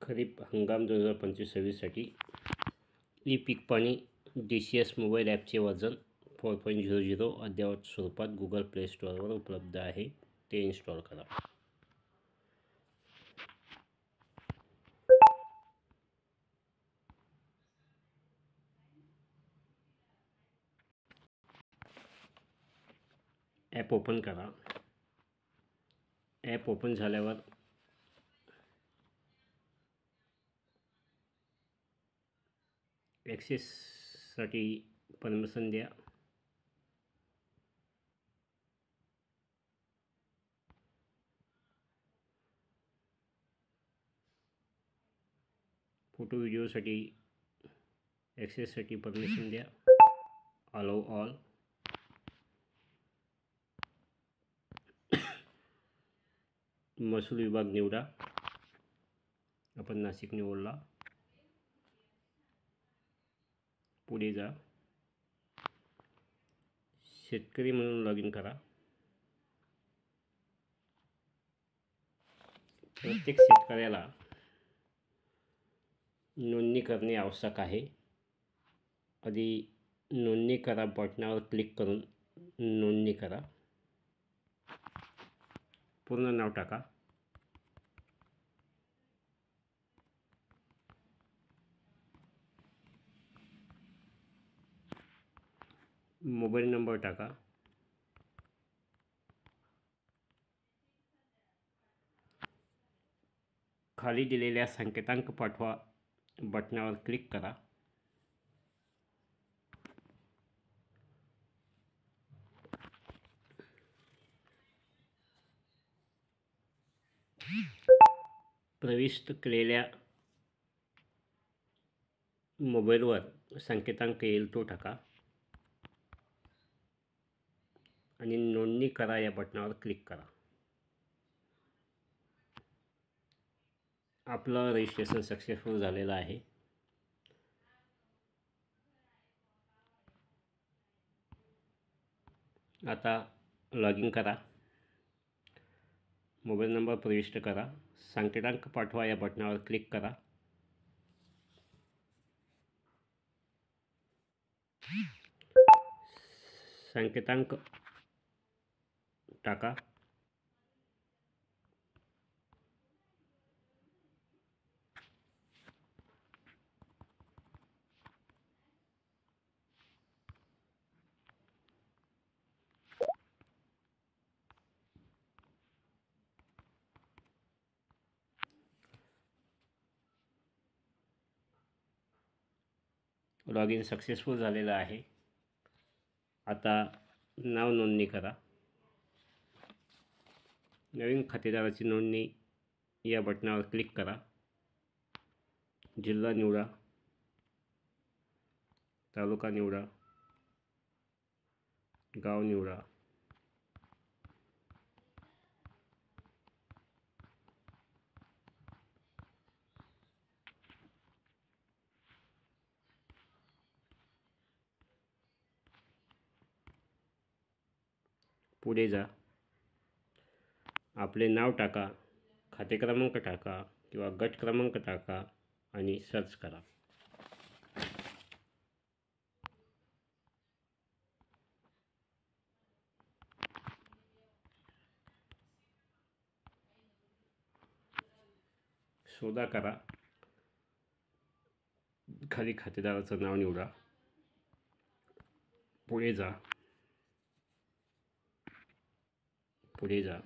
खरीप हंगाम 2025-26साठी ई पीक पाणी DCS mobile ॲपचे वर्जन 4.00 अद्ययावत स्वरूपात गुगल प्ले स्टोअरवर उपलब्ध आहे. ते इन्स्टॉल करा. ॲप ओपन करा. ॲप ओपन झाल्यावर ॲक्सेससाठी परमिशन द्या. फोटो व्हिडिओसाठी ॲक्सेससाठी परमिशन द्या. Allow all. महसूल विभाग निवडा. आपण नाशिक निवडला. पुढे जा. शेतकरी म्हणून लॉग इन करा. प्रत्येक शेतकऱ्याला नोंदणी करणे आवश्यक आहे. आधी नोंदणी करा बटनावर क्लिक करून नोंदणी करा. पूर्ण नाव टाका. मोबाईल नंबर टाका. खाली दिलेल्या संकेतांक पाठवा बटनावर क्लिक करा. प्रविष्ट केलेल्या मोबाईलवर संकेतांक येईल तो टाका आणि नोंदणी करा या बटनावर क्लिक करा. आपलं रजिस्ट्रेशन सक्सेसफुल झालेलं आहे. आता लॉग इन करा. मोबाईल नंबर प्रविष्ट करा. संकेतांक पाठवा या बटनावर क्लिक करा. संकेतांक टाका. लॉग इन सक्सेसफुल झालेलं आहे. आता नाव नोंदणी करा. नवीन खातेदाराची नोंदणी या बटनावर क्लिक करा. जिल्हा निवडा. तालुका निवडा. गाव निवडा. पुढे जा. आपले नाव टाका. खाते क्रमांक टाका किंवा गट क्रमांक टाका आणि सर्च करा. शोधा करा. खाली खातेदाराचं नाव निवडा. पुढे जा. पुढे जा.